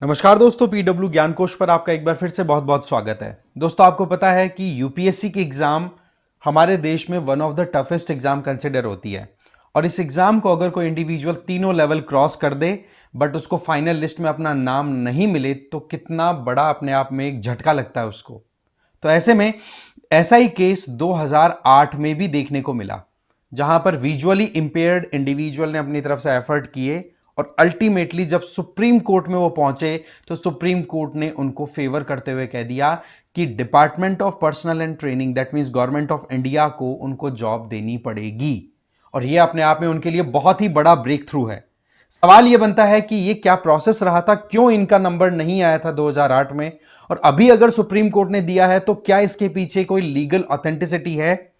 नमस्कार दोस्तों, पीडब्ल्यू ज्ञान कोश पर आपका एक बार फिर से बहुत बहुत स्वागत है। दोस्तों, आपको पता है कि यूपीएससी की एग्जाम हमारे देश में one of the toughest exam consider होती है। और इस एग्जाम को अगर कोई इंडिविजुअल तीनों लेवल क्रॉस कर दे बट उसको फाइनल लिस्ट में अपना नाम नहीं मिले तो कितना बड़ा अपने आप में एक झटका लगता है उसको। तो ऐसे में ऐसा ही केस 2008 में भी देखने को मिला, जहां पर विजुअली इंपेयर्ड इंडिविजुअल ने अपनी तरफ से एफर्ट किए और अल्टीमेटली जब सुप्रीम कोर्ट में वो पहुंचे तो सुप्रीम कोर्ट ने उनको फेवर करते हुए कह दिया कि department of personal and training, that means government of India को उनको जॉब देनी पड़ेगी। और ये अपने आप में उनके लिए बहुत ही बड़ा ब्रेक थ्रू है। सवाल यह बनता है कि ये क्या प्रोसेस रहा था, क्यों इनका नंबर नहीं आया था 2008 में, और अभी अगर सुप्रीम कोर्ट ने दिया है तो क्या इसके पीछे कोई लीगल ऑथेंटिसिटी है,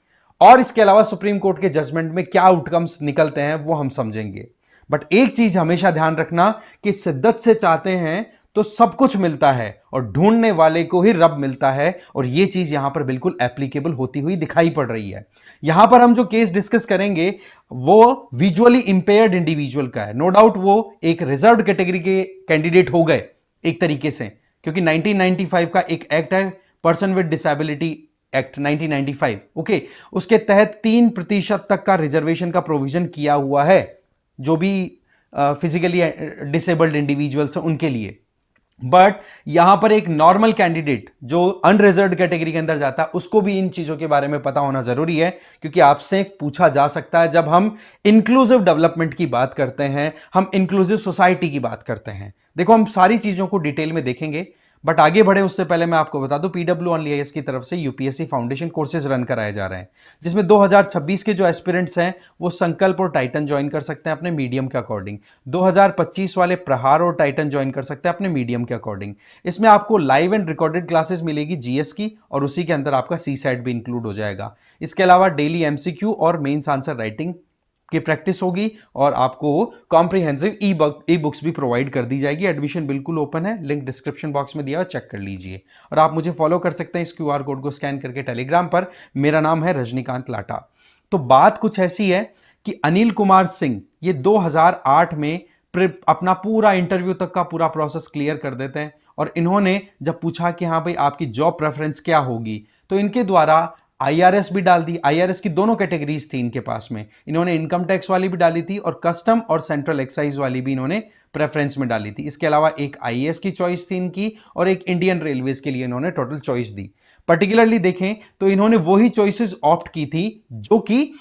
और इसके अलावा सुप्रीम कोर्ट के जजमेंट में क्या आउटकम्स निकलते हैं वो हम समझेंगे। बट एक चीज हमेशा ध्यान रखना कि शिद्दत से चाहते हैं तो सब कुछ मिलता है और ढूंढने वाले को ही रब मिलता है, और यह चीज यहां पर बिल्कुल एप्लीकेबल होती हुई दिखाई पड़ रही है। यहां पर हम जो केस डिस्कस करेंगे वो विजुअली इंपेयर्ड इंडिविजुअल का है। नो डाउट वो एक रिजर्व्ड कैटेगरी के कैंडिडेट हो गए एक तरीके से, क्योंकि 1995 का एक एक्ट है, person with disability act 1995, okay, उसके तहत 3% तक का रिजर्वेशन का प्रोविजन किया हुआ है जो भी फिजिकली डिसेबल्ड इंडिविजुअल्स हैं उनके लिए। बट यहां पर एक नॉर्मल कैंडिडेट जो अनरिजर्व्ड कैटेगरी के अंदर जाता है उसको भी इन चीजों के बारे में पता होना जरूरी है, क्योंकि आपसे पूछा जा सकता है जब हम इंक्लूसिव डेवलपमेंट की बात करते हैं, हम इंक्लूसिव सोसाइटी की बात करते हैं। देखो, हम सारी चीजों को डिटेल में देखेंगे, बट आगे बढ़े उससे पहले मैं आपको बता दूं पीडब्ल्यू ऑनली आईएएस की तरफ से यूपीएससी फाउंडेशन कोर्सेज रन कराए जा रहे हैं, जिसमें 2026 के जो एस्पिरेंट्स हैं वो संकल्प और टाइटन ज्वाइन कर सकते हैं अपने मीडियम के अकॉर्डिंग। 2025 वाले प्रहार और टाइटन ज्वाइन कर सकते हैं अपने मीडियम के अकॉर्डिंग। इसमें आपको लाइव एंड रिकॉर्डेड क्लासेस मिलेगी जीएस की, और उसी के अंदर आपका सी सेट भी इंक्लूड हो जाएगा। इसके अलावा डेली एमसीक्यू और मेंस आंसर राइटिंग की प्रैक्टिस होगी, और आपको कॉम्प्रिहेंसिव ई बुक्स भी प्रोवाइड कर दी जाएगी। एडमिशन बिल्कुल ओपन है, लिंक डिस्क्रिप्शन बॉक्स में दिया है, चेक कर लीजिए। और आप मुझे फॉलो कर सकते हैं इस क्यूआर कोड को स्कैन करके टेलीग्राम पर। मेरा नाम है रजनीकांत लाटा। तो बात कुछ ऐसी है कि अनिल कुमार सिंह ये 2008 में अपना पूरा इंटरव्यू तक का पूरा प्रोसेस क्लियर कर देते हैं, और इन्होंने जब पूछा कि हाँ भाई आपकी जॉब प्रेफरेंस क्या होगी, तो इनके द्वारा आईआरएस भी डाल दी। आईआरएस की दोनों कैटेगरीज थी इनके पास में, इन्होंने इनकम टैक्स वाली भी डाली थी और कस्टम और सेंट्रल एक्साइज वाली भी इन्होंने प्रेफरेंस में डाली थी। इसके अलावा एक आईएएस की चॉइस थी इनकी, और एक इंडियन रेलवेज के लिए इन्होंने टोटल चॉइस दी। पर्टिकुलरली देखें तो इन्होंने वही चॉइसेस ऑप्ट की थी जो कि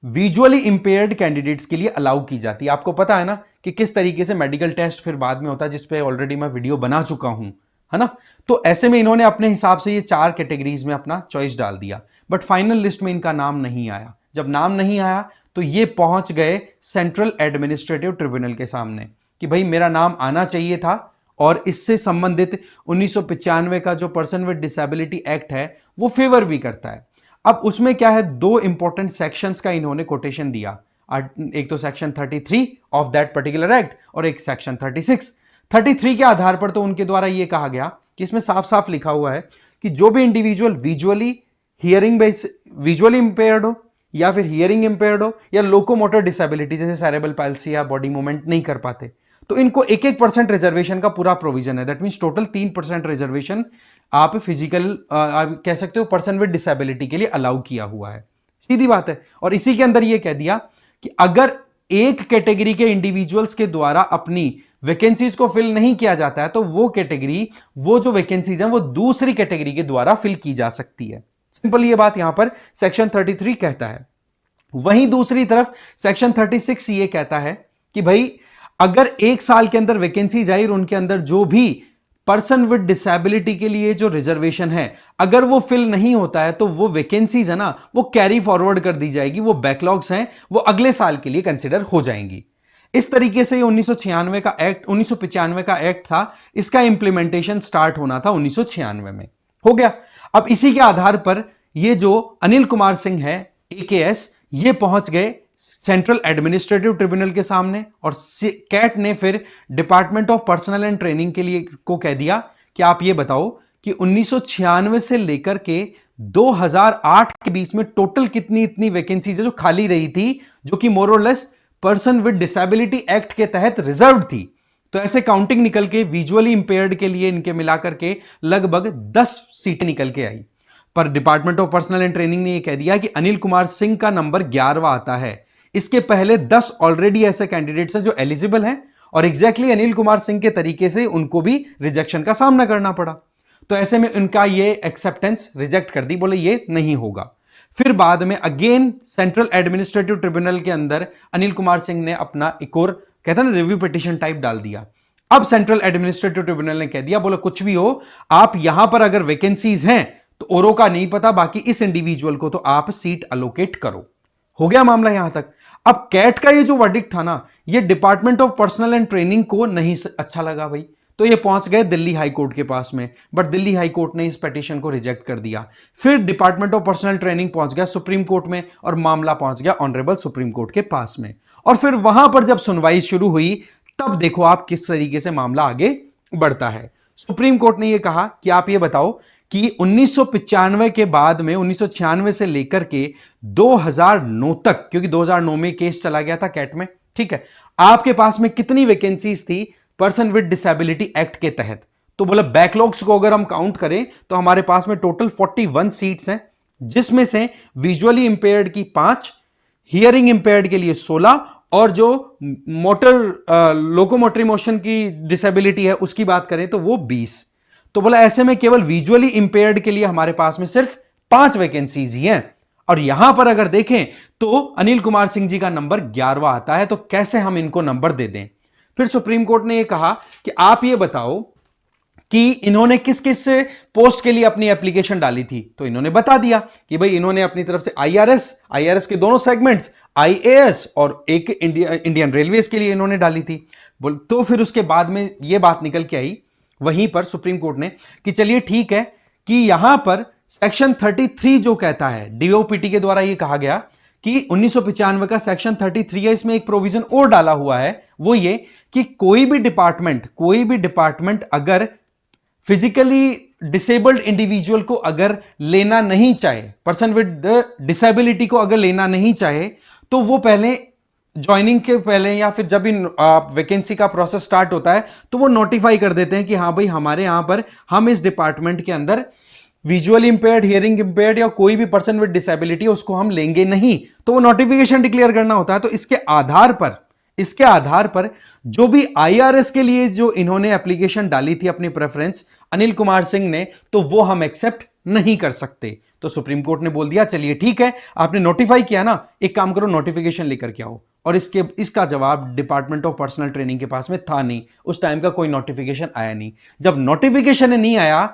विजुअली इंपेयर्ड कैंडिडेट्स के लिए अलाउ की जाती है। आपको पता है ना कि किस तरीके से मेडिकल टेस्ट फिर बाद में होता है, जिसपे ऑलरेडी मैं वीडियो बना चुका हूं, है ना। तो ऐसे में इन्होंने अपने हिसाब से ये 4 कैटेगरीज में अपना चॉइस डाल दिया, बट फाइनल लिस्ट में इनका नाम नहीं आया। जब नाम नहीं आया तो ये पहुंच गए सेंट्रल एडमिनिस्ट्रेटिव ट्रिब्यूनल के सामने कि भाई मेरा नाम आना चाहिए था, और इससे संबंधित 1995 का जो पर्सन विद डिसेबिलिटी एक्ट है वो फेवर भी करता है। अब उसमें क्या है, 2 इंपॉर्टेंट सेक्शंस का इन्होंने कोटेशन दिया। एक तो section 33 of that particular act, और एक सेक्शन 36। 33 के आधार पर तो उनके द्वारा यह कहा गया कि इसमें साफ साफ लिखा हुआ है कि जो भी इंडिविजुअल विजुअली इंपेयर्ड हो, या फिर हियरिंग इंपेयर्ड हो, या लोकोमोटर डिसेबिलिटी जैसे सेरेब्रल पैल्सी या बॉडी मूवमेंट नहीं कर पाते, तो इनको 1-1% रिजर्वेशन का पूरा प्रोविजन है। दैट मींस टोटल 3% रिजर्वेशन आप फिजिकल आप कह सकते हो पर्सन विद डिसेबिलिटी के लिए अलाउ किया हुआ है। सीधी बात है। और इसी के अंदर यह कह दिया कि अगर एक कैटेगरी के इंडिविजुअल्स के द्वारा अपनी वैकेंसीज को फिल नहीं किया जाता है तो वो कैटेगरी, वो जो वैकेंसीज हैं वो दूसरी कैटेगरी के द्वारा फिल की जा सकती है। सिंपल ये बात यहां पर सेक्शन 33 कहता है। वहीं दूसरी तरफ सेक्शन 36 ये कहता है कि भाई अगर 1 साल के अंदर वैकेंसीज आई और उनके अंदर जो भी पर्सन विद डिसेबिलिटी के लिए जो रिजर्वेशन है अगर वो फिल नहीं होता है तो वो वैकेंसीज है ना वो कैरी फॉरवर्ड कर दी जाएगी, वो बैकलॉग्स हैं वो अगले साल के लिए कंसिडर हो जाएंगी। इस तरीके से 1996 का एक्ट 1995 का एक्ट था, इसका इंप्लीमेंटेशन स्टार्ट होना था 1996 में, हो गया। अब इसी के आधार पर ये जो अनिल कुमार सिंह है एकेएस, ये पहुंच गए सेंट्रल एडमिनिस्ट्रेटिव ट्रिब्यूनल के सामने, और कैट ने फिर department of personal and training के लिए को कह दिया कि आप ये बताओ कि 1996 से लेकर के 2008 के बीच में टोटल कितनी इतनी वैकेंसीज है जो खाली रही थी, जो कि मोर और less person with disability act के तहत रिजर्व थी। तो ऐसे काउंटिंग निकल के विजुअली इंपेयर्ड के लिए इनके मिलाकर के लगभग 10 सीटें निकल के आई। पर department of personal and training ने यह कह दिया कि अनिल कुमार सिंह का नंबर 11वां आता है। इसके पहले 10 ऑलरेडी ऐसे कैंडिडेट्स हैं जो एलिजिबल हैं और एग्जैक्टली अनिल कुमार सिंह के तरीके से उनको भी रिजेक्शन का सामना करना पड़ा। तो ऐसे में उनका ये एक्सेप्टेंस रिजेक्ट कर दी, बोले ये नहीं होगा। फिर बाद में अगेन सेंट्रल एडमिनिस्ट्रेटिव ट्रिब्यूनल के अंदर अनिल कुमार सिंह ने अपना एक और कहता है ना रिव्यू पिटीशन टाइप डाल दिया। अब सेंट्रल एडमिनिस्ट्रेटिव ट्रिब्यूनल ने कह दिया, बोला कुछ भी हो, आप यहां पर अगर वैकेंसीज हैं तो औरों का नहीं पता, बाकी इस इंडिविजुअल को तो आप सीट अलोकेट करो। हो गया मामला यहां तक। अब कैट का ये जो वर्डिक्ट था ना, ये department of personal and training को नहीं अच्छा लगा भाई, तो ये पहुंच गए दिल्ली हाई कोर्ट के पास में, बट दिल्ली हाई कोर्ट ने इस पिटीशन को रिजेक्ट कर दिया। फिर डिपार्टमेंट ऑफ पर्सनल ट्रेनिंग पहुंच गया सुप्रीम कोर्ट में और मामला पहुंच गया ऑनरेबल सुप्रीम कोर्ट के पास में। और फिर वहां पर जब सुनवाई शुरू हुई तब देखो आप किस तरीके से मामला आगे बढ़ता है। सुप्रीम कोर्ट ने यह कहा कि आप ये बताओ कि 1995 के बाद में 1996 से लेकर के 2009 तक, क्योंकि 2009 में केस चला गया था कैट में, ठीक है, आपके पास में कितनी वैकेंसीज थी पर्सन विद डिसेबिलिटी एक्ट के तहत? तो बोला बैकलॉग्स को अगर हम काउंट करें तो हमारे पास में टोटल 41 सीट्स हैं, जिसमें से विजुअली इंपेयर्ड की 5, हियरिंग इंपेयर्ड के लिए 16 और जो मोटर लोकोमोटरी मोशन की डिसेबिलिटी है उसकी बात करें तो वो 20। तो बोला ऐसे में केवल विजुअली इंपेयर्ड के लिए हमारे पास में सिर्फ 5 वैकेंसीज ही हैं। और यहां पर अगर देखें तो अनिल कुमार सिंह जी का नंबर 11वां आता है, तो कैसे हम इनको नंबर दे दें? फिर सुप्रीम कोर्ट ने यह कहा कि आप ये बताओ कि इन्होंने किस किस पोस्ट के लिए अपनी एप्लीकेशन डाली थी। तो इन्होंने बता दिया कि भाई इन्होंने अपनी तरफ से आईआरएस के दोनों सेगमेंट्स, आईएएस और एक इंडियन रेलवेज के लिए इन्होंने डाली थी। तो फिर उसके बाद में यह बात निकल के आई वहीं पर सुप्रीम कोर्ट ने कि चलिए ठीक है कि यहां पर सेक्शन 33 जो कहता है, डीओपीटी के द्वारा यह कहा गया कि 1995 का सेक्शन 33 है, इसमें एक प्रोविजन और डाला हुआ है, वो ये कि कोई भी डिपार्टमेंट अगर फिजिकली डिसेबल्ड इंडिविजुअल को अगर लेना नहीं चाहे, पर्सन विद डिसेबिलिटी को अगर लेना नहीं चाहे, तो वो पहले ज्वाइनिंग के पहले या फिर जब इन वैकेंसी का प्रोसेस स्टार्ट होता है तो वो नोटिफाई कर देते हैं कि हाँ भाई हमारे यहां पर हम इस डिपार्टमेंट के अंदर विजुअल इंपेयर्ड, हियरिंग इंपेयर्ड या कोई भी पर्सन विद डिसेबिलिटी उसको हम लेंगे नहीं, तो वो नोटिफिकेशन डिक्लेयर करना होता है। तो इसके आधार पर जो भी आईआरएस के लिए जो इन्होंने एप्लीकेशन डाली थी अपनी प्रेफरेंस अनिल कुमार सिंह ने, तो वो हम एक्सेप्ट नहीं कर सकते। तो सुप्रीम कोर्ट ने बोल दिया चलिए ठीक है, आपने नोटिफाई किया ना, एक काम करो नोटिफिकेशन लेकर के आओ। और इसका जवाब डिपार्टमेंट ऑफ पर्सनल ट्रेनिंग के पास में था नहीं, उस टाइम का कोई नोटिफिकेशन आया नहीं। जब नोटिफिकेशन नहीं आया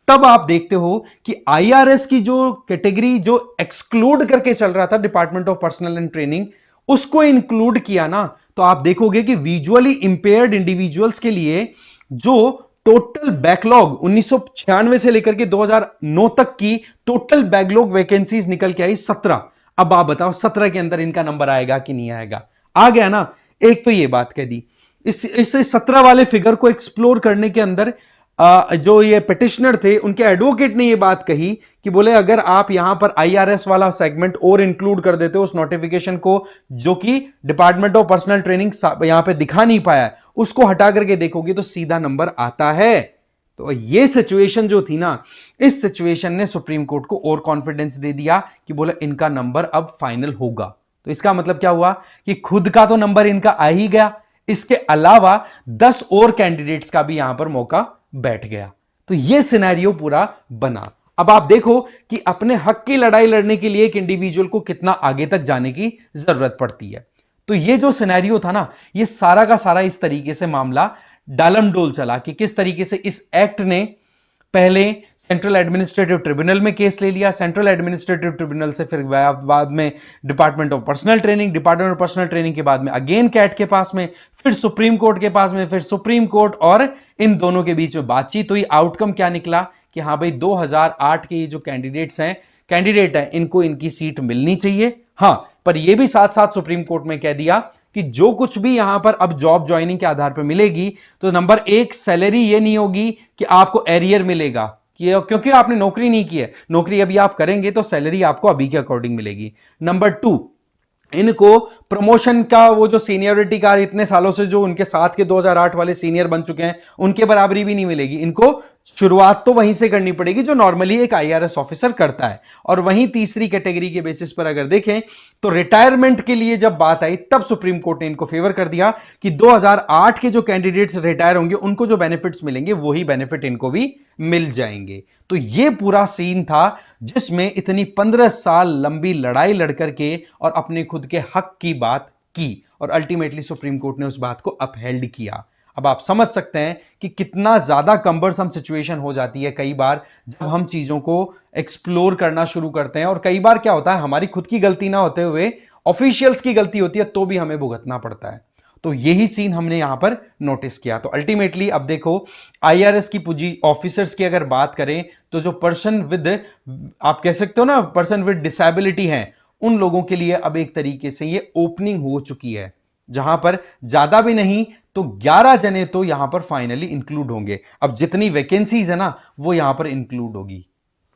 तब आप देखते हो कि आईआरएस की जो कैटेगरी जो एक्सक्लूड करके चल रहा था department of personal and training, उसको इंक्लूड किया ना, तो आप देखोगे कि विजुअली इंपेयर्ड इंडिविजुअल्स के लिए जो टोटल बैकलॉग 1996 से लेकर के 2009 तक की टोटल बैकलॉग वैकेंसीज निकल के आई 17। अब आप बताओ 17 के अंदर इनका नंबर आएगा कि नहीं आएगा? आ गया ना। एक तो ये बात कह दी। इस 17 वाले फिगर को एक्सप्लोर करने के अंदर जो ये पिटिशनर थे उनके एडवोकेट ने ये बात कही कि बोले अगर आप यहां पर आईआरएस वाला सेगमेंट और इंक्लूड कर देते हो उस नोटिफिकेशन को, जो कि डिपार्टमेंट ऑफ पर्सनल ट्रेनिंग यहां पे दिखा नहीं पाया, उसको हटा करके देखोगे तो सीधा नंबर आता है। तो ये सिचुएशन जो थी ना, इस सिचुएशन ने सुप्रीम कोर्ट को और कॉन्फिडेंस दे दिया कि बोले इनका नंबर अब फाइनल होगा। तो इसका मतलब क्या हुआ कि खुद का तो नंबर इनका आ ही गया, इसके अलावा 10 और कैंडिडेट्स का भी यहां पर मौका बैठ गया। तो यह सिनेरियो पूरा बना। अब आप देखो कि अपने हक की लड़ाई लड़ने के लिए एक इंडिविजुअल को कितना आगे तक जाने की जरूरत पड़ती है। तो ये जो सिनेरियो था ना, ये सारा का सारा इस तरीके से मामला डालमडोल चला कि किस तरीके से इस एक्ट ने पहले सेंट्रल एडमिनिस्ट्रेटिव ट्रिब्यूनल में केस ले लिया, सेंट्रल एडमिनिस्ट्रेटिव ट्रिब्यूनल से फिर बाद में डिपार्टमेंट ऑफ पर्सनल ट्रेनिंग के बाद में अगेन कैट के पास में, फिर सुप्रीम कोर्ट के पास में, फिर सुप्रीम कोर्ट, और इन दोनों के बीच में बातचीत हुई। आउटकम क्या निकला कि हाँ भाई 2008 के ये जो कैंडिडेट हैं इनको इनकी सीट मिलनी चाहिए। हाँ, पर यह भी साथ साथ सुप्रीम कोर्ट में कह दिया कि जो कुछ भी यहां पर अब जॉब ज्वाइनिंग के आधार पर मिलेगी, तो नंबर 1 सैलरी ये नहीं होगी कि आपको एरियर मिलेगा, क्योंकि आपने नौकरी नहीं की है, नौकरी अभी आप करेंगे तो सैलरी आपको अभी के अकॉर्डिंग मिलेगी। नंबर 2, इनको प्रमोशन का वो जो सीनियरिटी का इतने सालों से जो उनके साथ के 2008 वाले सीनियर बन चुके हैं उनके बराबरी भी नहीं मिलेगी। इनको शुरुआत तो वहीं से करनी पड़ेगी जो नॉर्मली एक आईआरएस ऑफिसर करता है। और वहीं तीसरी कैटेगरी के बेसिस पर अगर देखें तो रिटायरमेंट के लिए जब बात आई तब सुप्रीम कोर्ट ने इनको फेवर कर दिया कि 2008 के जो कैंडिडेट्स रिटायर होंगे उनको जो बेनिफिट्स मिलेंगे वही बेनिफिट इनको भी मिल जाएंगे। तो यह पूरा सीन था जिसमें इतनी 15 साल लंबी लड़ाई लड़कर के और अपने खुद के हक की बात की और अल्टीमेटली सुप्रीम कोर्ट ने उस बात को अपहेल्ड किया। अब आप समझ सकते हैं कि कितना ज्यादा कंबरसम सिचुएशन हो जाती है कई बार जब हम चीजों को एक्सप्लोर करना शुरू करते हैं। और कई बार क्या होता है हमारी खुद की गलती ना होते हुए ऑफिशियल्स की गलती होती है तो भी हमें भुगतना पड़ता है। तो यही सीन हमने यहां पर नोटिस किया। तो अल्टीमेटली अब देखो आईआरएस की पूजी ऑफिसर्स की अगर बात करें तो जो पर्सन विद आप कह सकते हो ना पर्सन विद डिसेबिलिटी है उन लोगों के लिए अब एक तरीके से ये ओपनिंग हो चुकी है जहां पर ज्यादा भी नहीं तो 11 जने तो यहां पर फाइनली इंक्लूड होंगे। अब जितनी वैकेंसीज है ना वो यहां पर इंक्लूड होगी।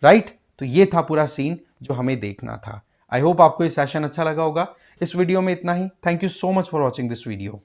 राइट। तो ये था पूरा सीन जो हमें देखना था। आई होप आपको ये सेशन अच्छा लगा होगा। इस वीडियो में इतना ही। Thank you so much for watching this video.